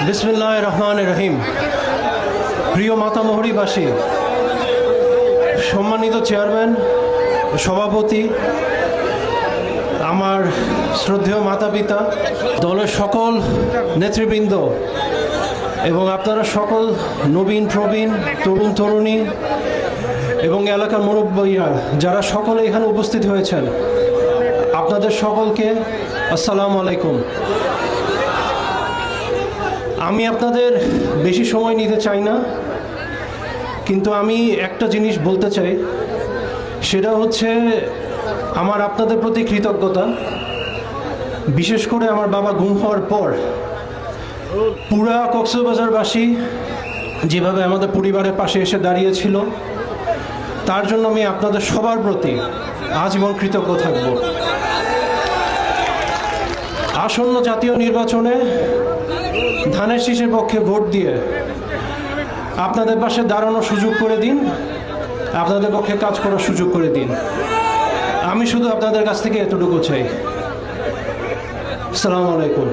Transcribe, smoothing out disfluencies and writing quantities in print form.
বিসমিল্লাহির রহমানির রহিম। প্রিয় মাতামহরীবাসী, সম্মানিত চেয়ারম্যান, সভাপতি, আমার শ্রদ্ধেয় মাতা পিতা, দলের সকল নেতৃবৃন্দ এবং আপনারা সকল নবীন প্রবীণ তরুণ তরুণী এবং এলাকার মুরব্বীরা যারা সকলে এখানে উপস্থিত হয়েছেন, আপনাদের সকলকে আসসালামু আলাইকুম। আমি আপনাদের বেশি সময় নিতে চাই না, কিন্তু আমি একটা জিনিস বলতে চাই, সেটা হচ্ছে আমার আপনাদের প্রতি কৃতজ্ঞতা। বিশেষ করে আমার বাবা গুম হওয়ার পর পুরা কক্সবাজারবাসী যেভাবে আমাদের পরিবারের পাশে এসে দাঁড়িয়েছিল, তার জন্য আমি আপনাদের সবার প্রতি আজীবন কৃতজ্ঞ থাকব। আসন্ন জাতীয় নির্বাচনে ধানের শীষের পক্ষে ভোট দিয়ে আপনাদের পাশে দাঁড়ানোর সুযোগ করে দিন, আপনাদের পক্ষে কাজ করার সুযোগ করে দিন। আমি শুধু আপনাদের কাছ থেকে এতটুকু চাই। আসসালামু আলাইকুম।